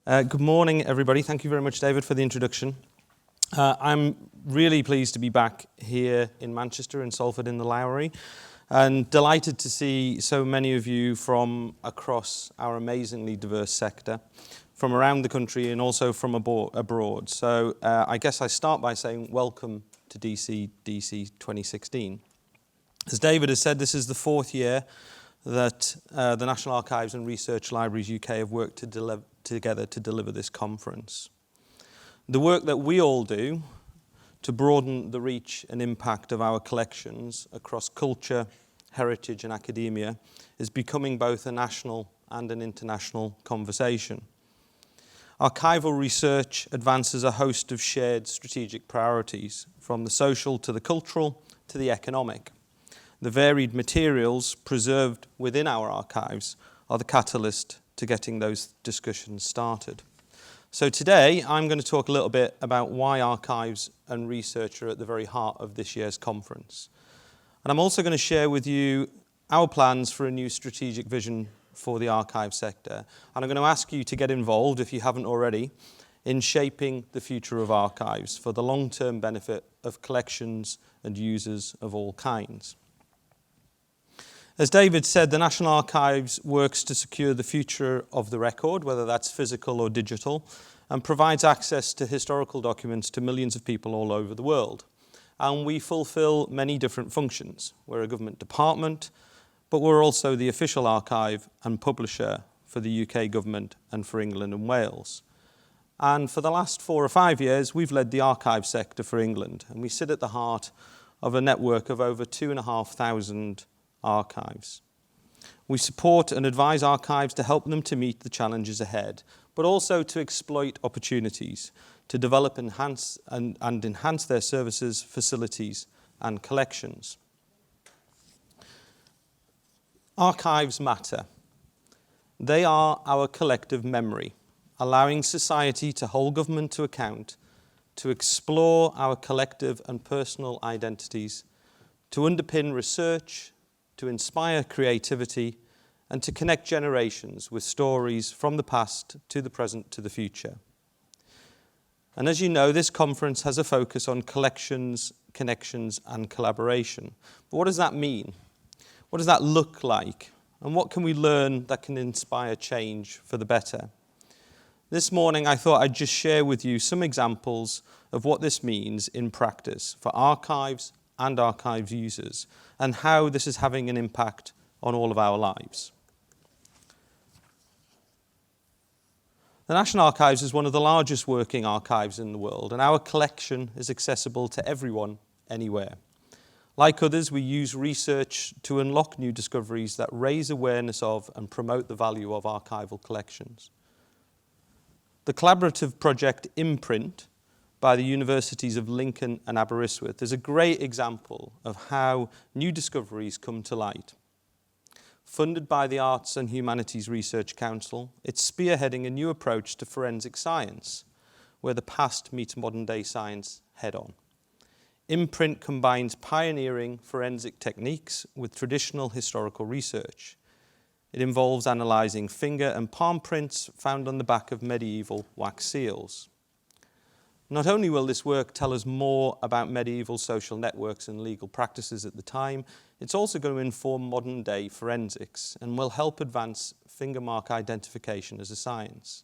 Good morning, everybody. Thank you very much, David, for the introduction. I'm really pleased to be back here in Manchester, in Salford in the Lowry, and delighted to see so many of you from across our amazingly diverse sector, from around the country and also from abroad. So I guess I start by saying welcome to DCDC16. As David has said, this is the fourth year that the National Archives and Research Libraries UK have worked together to deliver this conference. The work that we all do to broaden the reach and impact of our collections across culture, heritage and academia is becoming both a national and an international conversation. Archival research advances a host of shared strategic priorities, from the social to the cultural to the economic. The varied materials preserved within our archives are the catalyst to getting those discussions started. So today, I'm going to talk a little bit about why archives and research are at the very heart of this year's conference. And I'm also going to share with you our plans for a new strategic vision for the archive sector. And I'm going to ask you to get involved, if you haven't already, in shaping the future of archives for the long-term benefit of collections and users of all kinds. As David said, the National Archives works to secure the future of the record, whether that's physical or digital, and provides access to historical documents to millions of people all over the world. And we fulfill many different functions. We're a government department, but we're also the official archive and publisher for the UK government and for England and Wales. And for the last 4 or 5 years, we've led the archive sector for England, and we sit at the heart of a network of over 2,500 archives. We support and advise archives to help them to meet the challenges ahead, but also to exploit opportunities to develop and enhance their services, facilities, and collections. Archives matter. They are our collective memory, allowing society to hold government to account, to explore our collective and personal identities, to underpin research, to inspire creativity, and to connect generations with stories from the past to the present to the future. And as you know, this conference has a focus on collections, connections, and collaboration. But what does that mean? What does that look like? And what can we learn that can inspire change for the better? This morning, I thought I'd just share with you some examples of what this means in practice for archives and archives users, and how this is having an impact on all of our lives. The National Archives is one of the largest working archives in the world, and our collection is accessible to everyone, anywhere. Like others, we use research to unlock new discoveries that raise awareness of and promote the value of archival collections. The collaborative project Imprint by the Universities of Lincoln and Aberystwyth is a great example of how new discoveries come to light. Funded by the Arts and Humanities Research Council, it's spearheading a new approach to forensic science, where the past meets modern-day science head-on. Imprint combines pioneering forensic techniques with traditional historical research. It involves analysing finger and palm prints found on the back of medieval wax seals. Not only will this work tell us more about medieval social networks and legal practices at the time, it's also going to inform modern-day forensics and will help advance finger mark identification as a science.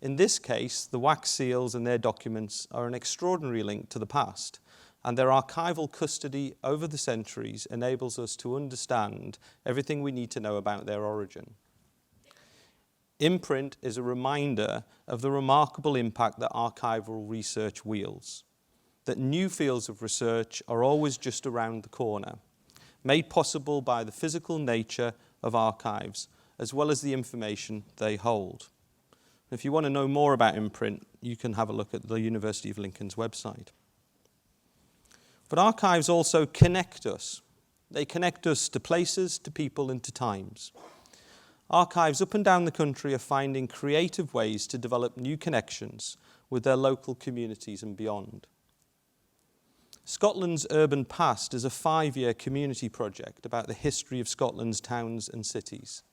In this case, the wax seals and their documents are an extraordinary link to the past, and their archival custody over the centuries enables us to understand everything we need to know about their origin. Imprint is a reminder of the remarkable impact that archival research wields, that new fields of research are always just around the corner, made possible by the physical nature of archives, as well as the information they hold. If you want to know more about Imprint, you can have a look at the University of Lincoln's website. But archives also connect us. They connect us to places, to people, and to times. Archives up and down the country are finding creative ways to develop new connections with their local communities and beyond. Scotland's Urban Past is a 5-year community project about the history of Scotland's towns and cities.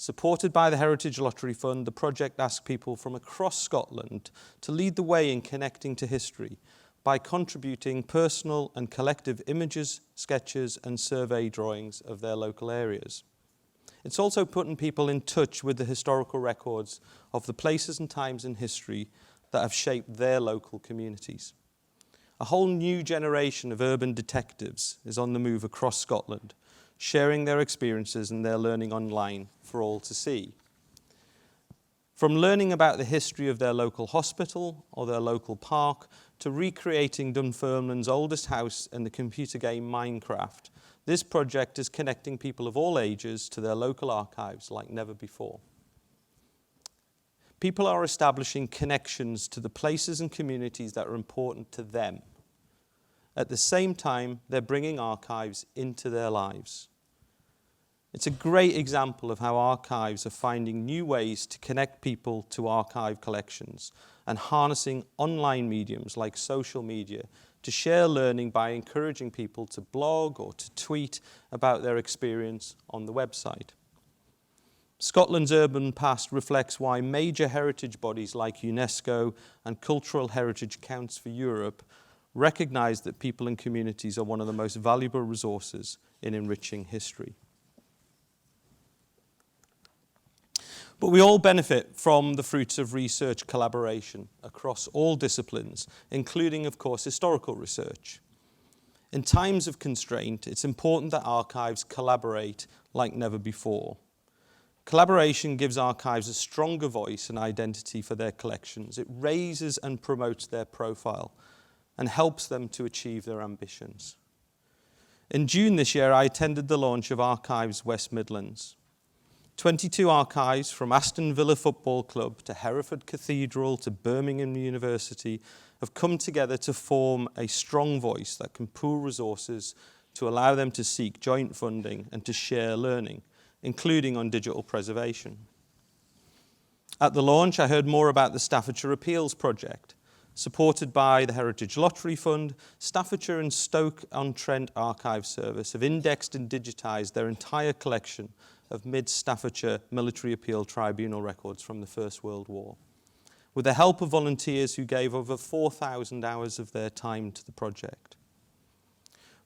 Supported by the Heritage Lottery Fund, the project asked people from across Scotland to lead the way in connecting to history by contributing personal and collective images, sketches and survey drawings of their local areas. It's also putting people in touch with the historical records of the places and times in history that have shaped their local communities. A whole new generation of urban detectives is on the move across Scotland, sharing their experiences and their learning online for all to see. From learning about the history of their local hospital or their local park to recreating Dunfermline's oldest house in the computer game Minecraft, this project is connecting people of all ages to their local archives like never before. People are establishing connections to the places and communities that are important to them. At the same time, they're bringing archives into their lives. It's a great example of how archives are finding new ways to connect people to archive collections and harnessing online mediums like social media to share learning by encouraging people to blog or to tweet about their experience on the website. Scotland's urban past reflects why major heritage bodies like UNESCO and Cultural Heritage Counts for Europe recognise that people and communities are one of the most valuable resources in enriching history. But we all benefit from the fruits of research collaboration across all disciplines, including, of course, historical research. In times of constraint, it's important that archives collaborate like never before. Collaboration gives archives a stronger voice and identity for their collections. It raises and promotes their profile and helps them to achieve their ambitions. In June this year, I attended the launch of Archives West Midlands. 22 archives from Aston Villa Football Club to Hereford Cathedral to Birmingham University have come together to form a strong voice that can pool resources to allow them to seek joint funding and to share learning, including on digital preservation. At the launch, I heard more about the Staffordshire Appeals Project. Supported by the Heritage Lottery Fund, Staffordshire and Stoke-on-Trent Archive Service have indexed and digitised their entire collection of mid-Staffordshire Military Appeal Tribunal records from the First World War, with the help of volunteers who gave over 4,000 hours of their time to the project.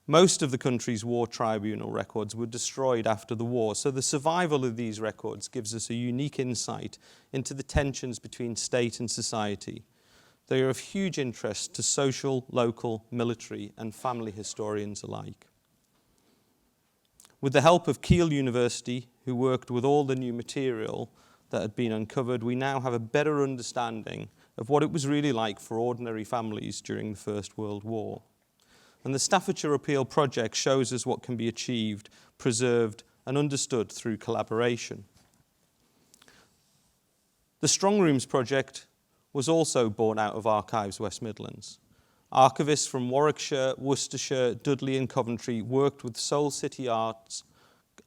Most of the country's war tribunal records were destroyed after the war, so the survival of these records gives us a unique insight into the tensions between state and society. They are of huge interest to social, local, military and family historians alike. With the help of Keele University, who worked with all the new material that had been uncovered, we now have a better understanding of what it was really like for ordinary families during the First World War. And the Staffordshire Appeal Project shows us what can be achieved, preserved and understood through collaboration. The Strong Rooms Project was also born out of Archives West Midlands. Archivists from Warwickshire, Worcestershire, Dudley and Coventry worked with Soul City Arts,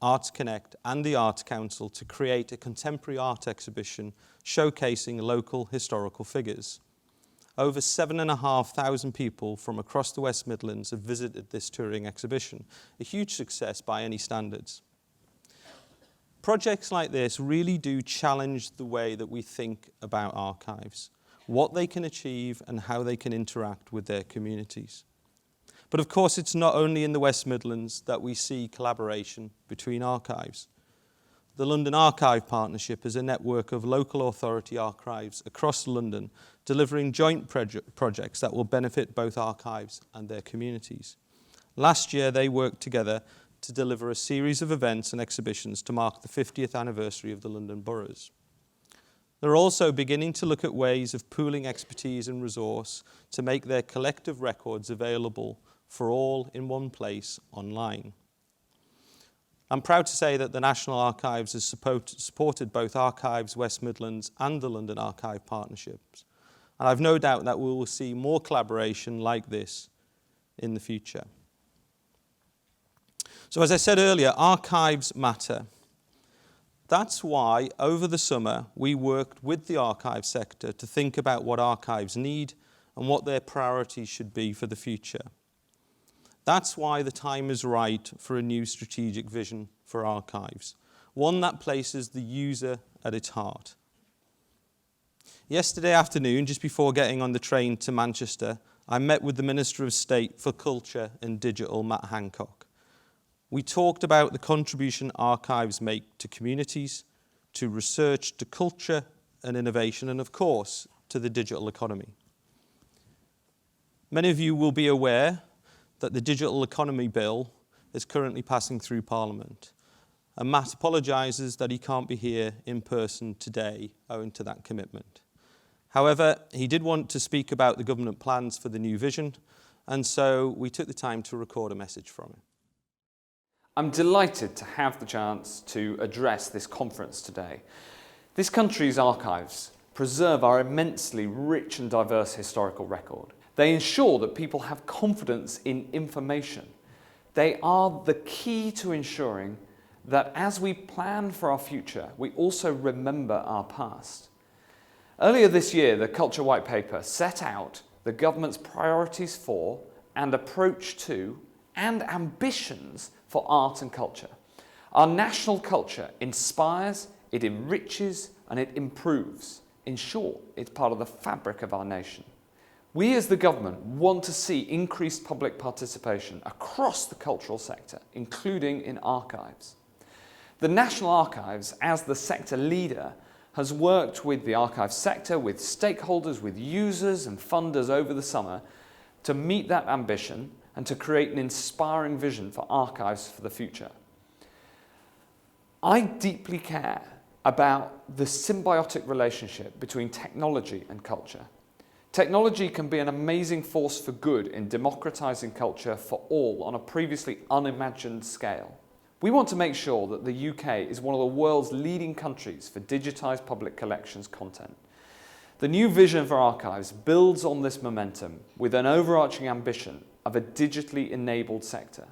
Arts Connect and the Arts Council to create a contemporary art exhibition showcasing local historical figures. Over 7,500 people from across the West Midlands have visited this touring exhibition, a huge success by any standards. Projects like this really do challenge the way that we think about archives, what they can achieve and how they can interact with their communities. But of course, it's not only in the West Midlands that we see collaboration between archives. The London Archive Partnership is a network of local authority archives across London, delivering joint projects that will benefit both archives and their communities. Last year, they worked together to deliver a series of events and exhibitions to mark the 50th anniversary of the London boroughs. They're also beginning to look at ways of pooling expertise and resource to make their collective records available for all in one place online. I'm proud to say that the National Archives has supported both Archives West Midlands and the London Archive Partnerships, and I've no doubt that we will see more collaboration like this in the future. So as I said earlier, archives matter. That's why over the summer we worked with the archive sector to think about what archives need and what their priorities should be for the future. That's why the time is right for a new strategic vision for archives, one that places the user at its heart. Yesterday afternoon, just before getting on the train to Manchester, I met with the Minister of State for Culture and Digital, Matt Hancock. We talked about the contribution archives make to communities, to research, to culture and innovation, and of course, to the digital economy. Many of you will be aware that the Digital Economy Bill is currently passing through Parliament. And Matt apologises that he can't be here in person today owing to that commitment. However, he did want to speak about the government plans for the new vision, and so we took the time to record a message from him. I'm delighted to have the chance to address this conference today. This country's archives preserve our immensely rich and diverse historical record. They ensure that people have confidence in information. They are the key to ensuring that as we plan for our future, we also remember our past. Earlier this year, the Culture White Paper set out the government's priorities for and approach to and ambitions for art and culture. Our national culture inspires, it enriches, and it improves. In short, it's part of the fabric of our nation. We as the government want to see increased public participation across the cultural sector, including in archives. The National Archives, as the sector leader, has worked with the archive sector, with stakeholders, with users and funders over the summer to meet that ambition and to create an inspiring vision for archives for the future. I deeply care about the symbiotic relationship between technology and culture. Technology can be an amazing force for good in democratizing culture for all on a previously unimagined scale. We want to make sure that the UK is one of the world's leading countries for digitised public collections content. The new vision for archives builds on this momentum with an overarching ambition of a digitally enabled sector.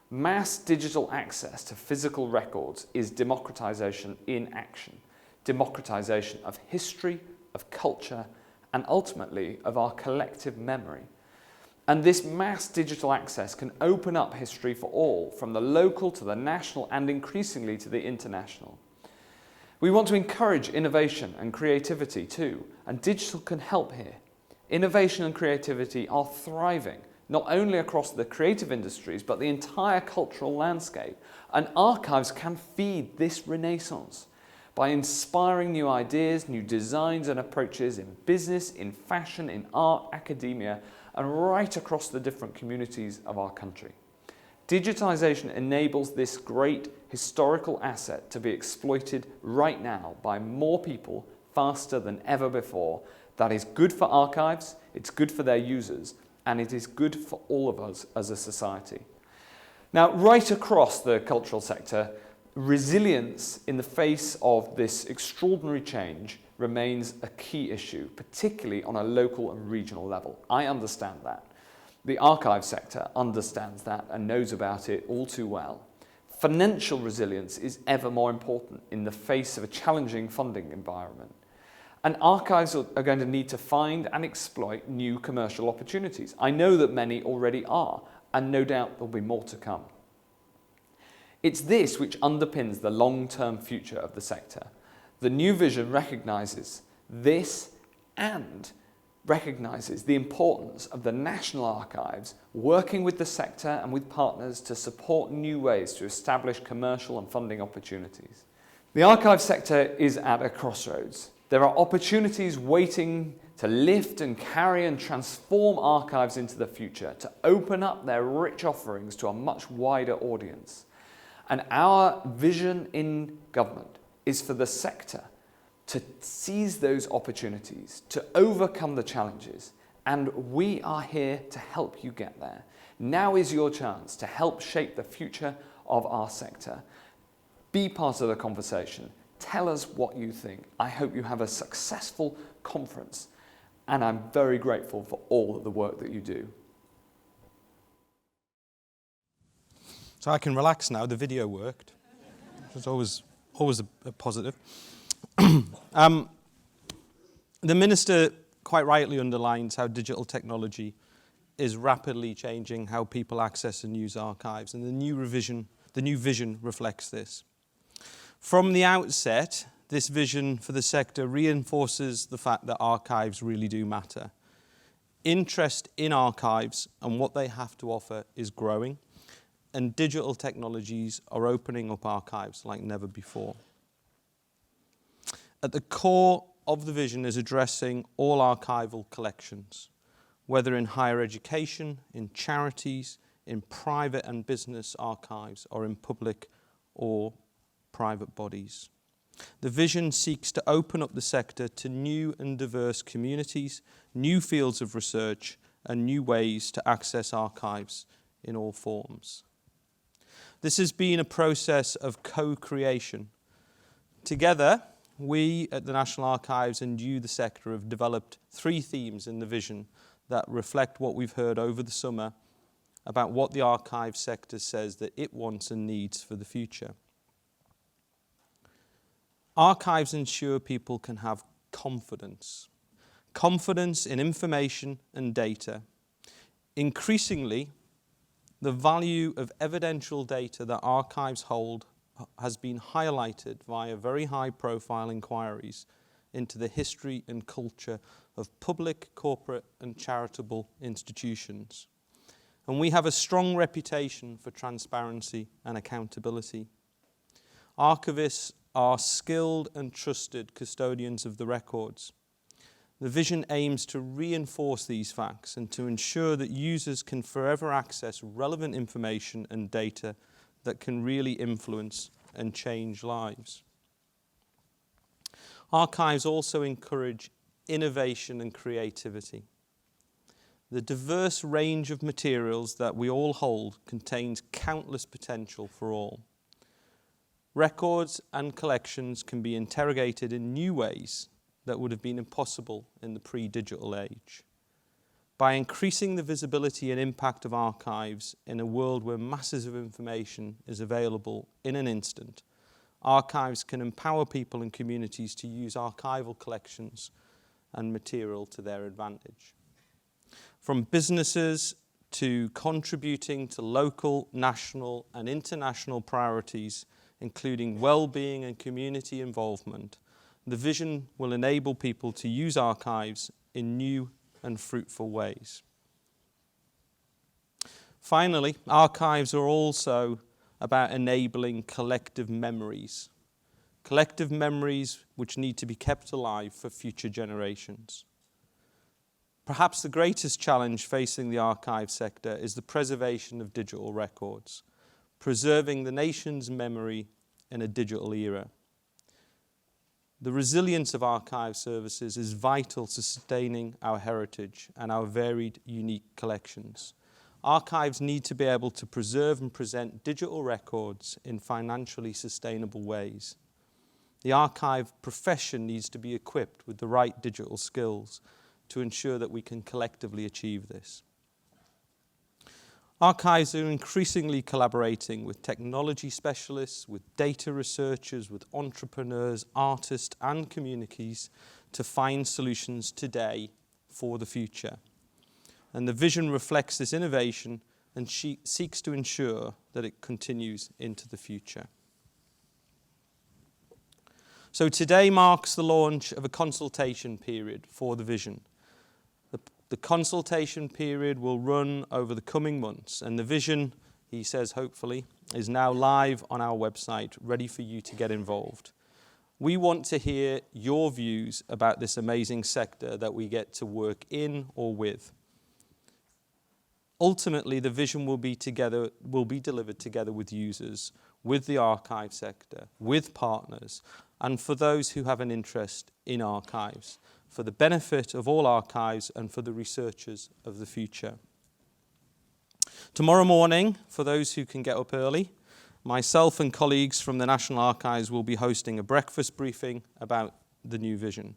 Mass digital access to physical records is democratisation in action. Democratisation of history, of culture, and ultimately of our collective memory. And this mass digital access can open up history for all, from the local to the national and increasingly to the international. We want to encourage innovation and creativity too, and digital can help here. Innovation and creativity are thriving, not only across the creative industries, but the entire cultural landscape. And archives can feed this renaissance by inspiring new ideas, new designs and approaches in business, in fashion, in art, academia, and right across the different communities of our country. Digitisation enables this great historical asset to be exploited right now by more people faster than ever before. That is good for archives, it's good for their users, and it is good for all of us as a society. Now, right across the cultural sector, resilience in the face of this extraordinary change remains a key issue, particularly on a local and regional level. I understand that. The archive sector understands that and knows about it all too well. Financial resilience is ever more important in the face of a challenging funding environment. And archives are going to need to find and exploit new commercial opportunities. I know that many already are, and no doubt there'll be more to come. It's this which underpins the long-term future of the sector. The new vision recognises this and recognises the importance of the National Archives working with the sector and with partners to support new ways to establish commercial and funding opportunities. The archive sector is at a crossroads. There are opportunities waiting to lift and carry and transform archives into the future, to open up their rich offerings to a much wider audience. And our vision in government is for the sector to seize those opportunities, to overcome the challenges, and we are here to help you get there. Now is your chance to help shape the future of our sector. Be part of the conversation. Tell us what you think. I hope you have a successful conference, and I'm very grateful for all of the work that you do. So I can relax now, the video worked, which is always a positive. The Minister quite rightly underlines how digital technology is rapidly changing how people access and use archives, and the new vision reflects this. From the outset, this vision for the sector reinforces the fact that archives really do matter. Interest in archives and what they have to offer is growing, and digital technologies are opening up archives like never before. At the core of the vision is addressing all archival collections, whether in higher education, in charities, in private and business archives, or in public or private bodies. The vision seeks to open up the sector to new and diverse communities, new fields of research, and new ways to access archives in all forms. This has been a process of co-creation. Together, we at the National Archives and you, the sector, have developed 3 themes in the vision that reflect what we've heard over the summer about what the archive sector says that it wants and needs for the future. Archives ensure people can have confidence. Confidence in information and data. Increasingly, the value of evidential data that archives hold has been highlighted via very high-profile inquiries into the history and culture of public, corporate, and charitable institutions. And we have a strong reputation for transparency and accountability. Archivists are skilled and trusted custodians of the records. The vision aims to reinforce these facts and to ensure that users can forever access relevant information and data that can really influence and change lives. Archives also encourage innovation and creativity. The diverse range of materials that we all hold contains countless potential for all. Records and collections can be interrogated in new ways that would have been impossible in the pre-digital age. By increasing the visibility and impact of archives in a world where masses of information is available in an instant, archives can empower people and communities to use archival collections and material to their advantage. From businesses to contributing to local, national, and international priorities, including well-being and community involvement, the vision will enable people to use archives in new and fruitful ways. Finally, archives are also about enabling collective memories which need to be kept alive for future generations. Perhaps the greatest challenge facing the archive sector is the preservation of digital records, preserving the nation's memory in a digital era. The resilience of archive services is vital to sustaining our heritage and our varied, unique collections. Archives need to be able to preserve and present digital records in financially sustainable ways. The archive profession needs to be equipped with the right digital skills to ensure that we can collectively achieve this. Archives are increasingly collaborating with technology specialists, with data researchers, with entrepreneurs, artists, and communities to find solutions today for the future. And the vision reflects this innovation and seeks to ensure that it continues into the future. So today marks the launch of a consultation period for the vision. The consultation period will run over the coming months, and the vision, he says hopefully, is now live on our website, ready for you to get involved. We want to hear your views about this amazing sector that we get to work in or with. Ultimately, the vision will be delivered together with users, with the archive sector, with partners, and for those who have an interest in archives, for the benefit of all archives and for the researchers of the future. Tomorrow morning, for those who can get up early, myself and colleagues from the National Archives will be hosting a breakfast briefing about the new vision.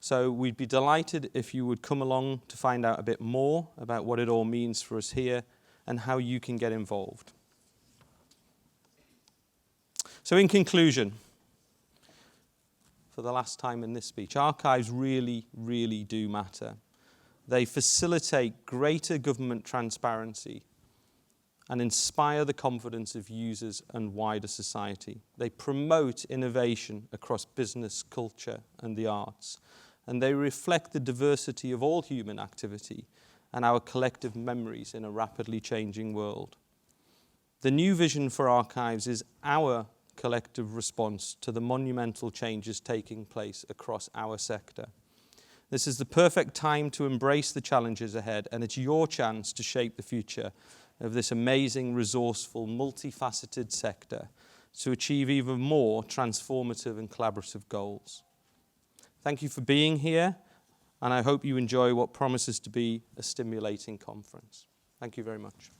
So we'd be delighted if you would come along to find out a bit more about what it all means for us here and how you can get involved. So in conclusion, for the last time in this speech, archives really, really do matter. They facilitate greater government transparency and inspire the confidence of users and wider society. They promote innovation across business, culture, and the arts, and they reflect the diversity of all human activity and our collective memories in a rapidly changing world. The new vision for archives is our collective response to the monumental changes taking place across our sector. This is the perfect time to embrace the challenges ahead, and it's your chance to shape the future of this amazing, resourceful, multifaceted sector to achieve even more transformative and collaborative goals. Thank you for being here, and I hope you enjoy what promises to be a stimulating conference. Thank you very much.